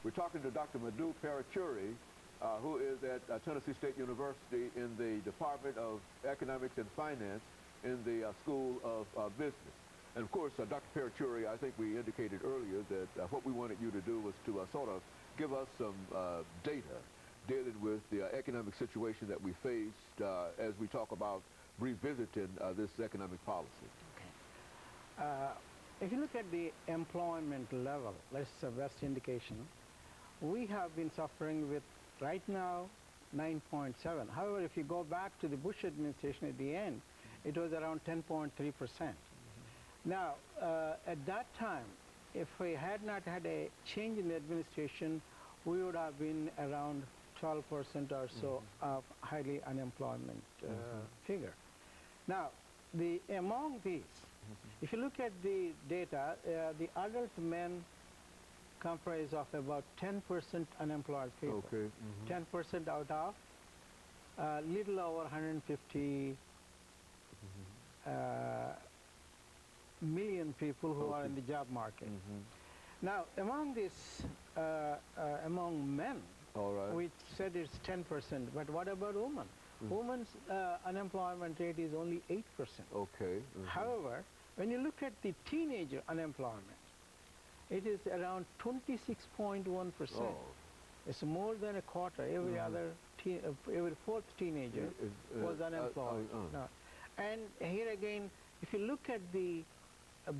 We're talking to Dr. MParuchuri2, who is at Tennessee State University in the Department of Economics and Finance in the School of Business. And of course, Dr. MParuchuri2, I think we indicated earlier that what we wanted you to do was to sort of give us some data dealing with the economic situation that we faced as we talk about revisiting this economic policy. Okay. If you look at the employment level, that's the best indication. We have been suffering with, right now, 9.7. However, if you go back to the Bush administration at the end, it was around 10.3%. Now, at that time, if we had not had a change in the administration, we would have been around 12% or so of highly unemployment figure. Now, among these, if you look at the data, the adult men comprise of about 10% unemployed people. Okay. 10% out of little over 150 million people who are in the job market. Now, among this, among men, we said it's 10%, but what about women? Women's unemployment rate is only 8%. Okay. However, when you look at the teenager unemployment, it is around 26.1%. It's more than a quarter. Every every fourth teenager was unemployed. No. And here again, if you look at the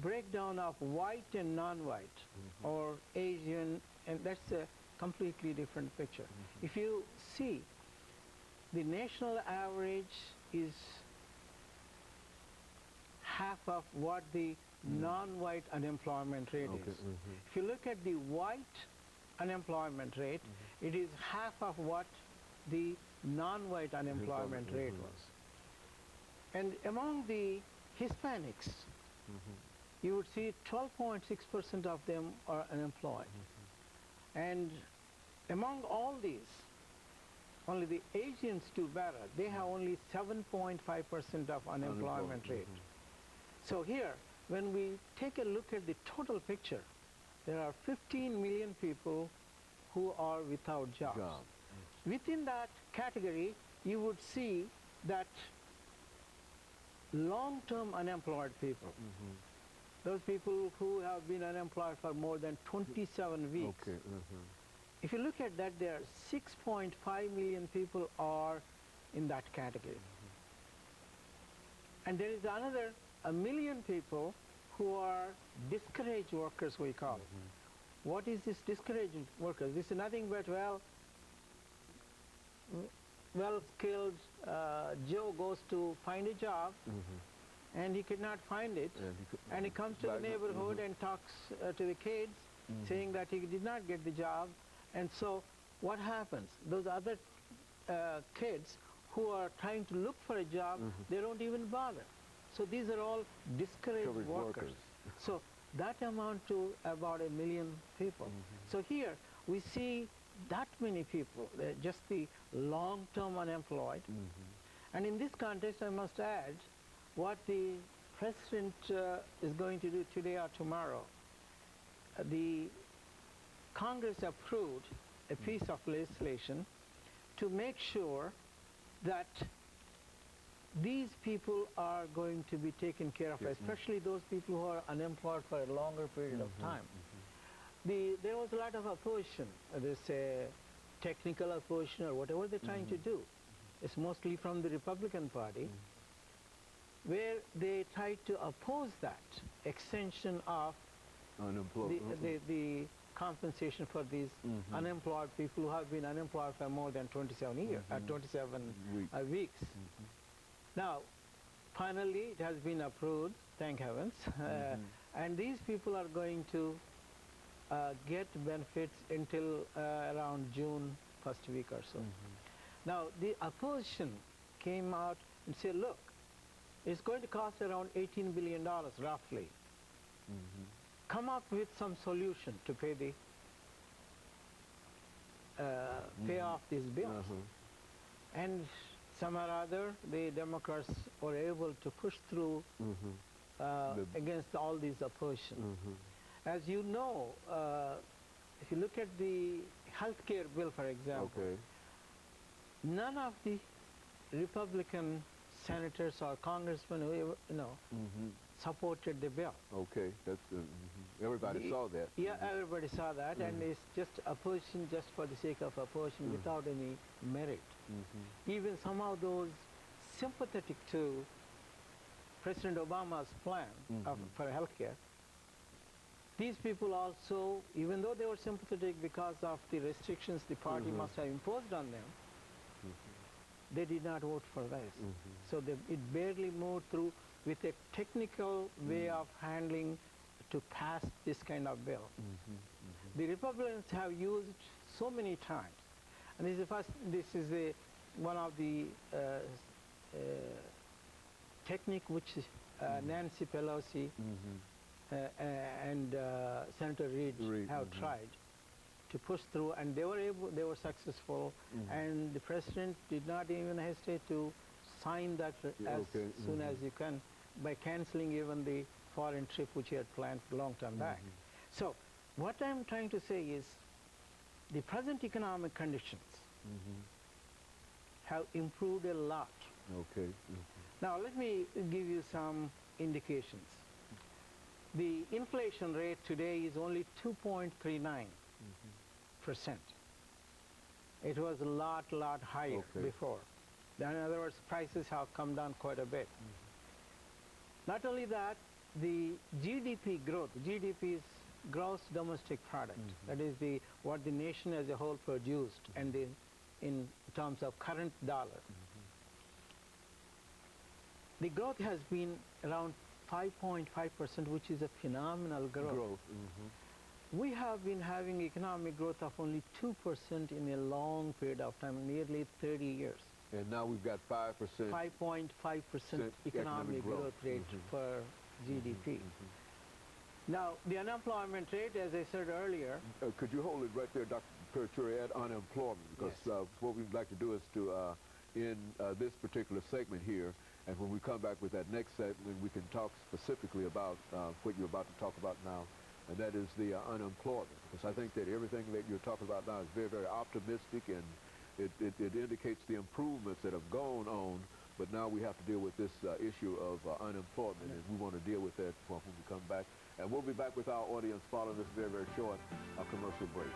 breakdown of white and non-white, or Asian, and that's a completely different picture. If you see, the national average is half of what the non-white unemployment rate is. If you look at the white unemployment rate, it is half of what the non-white unemployment rate was. And among the Hispanics, you would see 12.6% of them are unemployed. And among all these, only the Asians do better. They have only 7.5% of unemployment rate. So here, when we take a look at the total picture, there are 15 million people who are without jobs. Within that category, you would see that long-term unemployed people, those people who have been unemployed for more than 27 weeks. If you look at that, there are 6.5 million people are in that category. And there is another 1 million people who are discouraged workers, we call it. What is this discouraged workers? This is nothing but, well-skilled Joe goes to find a job, and he could not find it, and he comes to the neighborhood and talks to the kids, saying that he did not get the job. And so what happens? Those other kids who are trying to look for a job, they don't even bother. So these are all discouraged workers. So that amount to about 1 million people. So here we see that many people, just the long-term unemployed. And in this context, I must add what the President is going to do today or tomorrow. The Congress approved a piece of legislation to make sure that these people are going to be taken care of, especially those people who are unemployed for a longer period of time. There was a lot of opposition, this technical opposition or whatever they're trying to do. It's mostly from the Republican Party, where they tried to oppose that extension of the compensation for these unemployed people who have been unemployed for more than 27 years, 27 weeks. Now, finally, it has been approved, thank heavens, and these people are going to get benefits until around June first week or so. Now, the opposition came out and said, look, it's going to cost around $18 billion, roughly. Come up with some solution to pay the pay off these bills. And somehow or other, the Democrats were able to push through against all these opposition. As you know, if you look at the health care bill, for example, Okay. none of the Republican senators or congressmen who supported the bill. Okay. That's everybody saw that. Yeah, everybody saw that, and it's just opposition just for the sake of opposition without any merit. Even somehow those sympathetic to President Obama's plan for health care, these people also, even though they were sympathetic because of the restrictions the party must have imposed on them, they did not vote for this. So it barely moved through with a technical way of handling to pass this kind of bill. The Republicans have used so many times, and this is one of the technique which Nancy Pelosi and Senator Reid have tried to push through, and they were successful, and the president did not even hesitate to sign that as soon as you can, by canceling even the foreign trip which he had planned a long time back. So what I'm trying to say is the present economic conditions have improved a lot. Okay. Now let me give you some indications. The inflation rate today is only 2.39%. It was a lot higher before. In other words, prices have come down quite a bit. Not only that, the GDP growth, GDP is gross domestic product, that is what the nation as a whole produced, and in terms of current dollar. The growth has been around 5.5%, which is a phenomenal growth. We have been having economic growth of only 2% in a long period of time, nearly 30 years. And now we've got 5%. 5.5% economic growth rate for GDP. Now, the unemployment rate, as I said earlier... could you hold it right there, Dr. Peruchuri, at unemployment? Because what we'd like to do is to end this particular segment here, and when we come back with that next segment, we can talk specifically about what you're about to talk about now, and that is the unemployment. Because I think that everything that you're talking about now is very, very optimistic, and it indicates the improvements that have gone on, but now we have to deal with this issue of unemployment, and we want to deal with that when we come back. And we'll be back with our audience following this very, very short commercial break.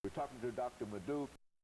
We're talking to Dr. Madhu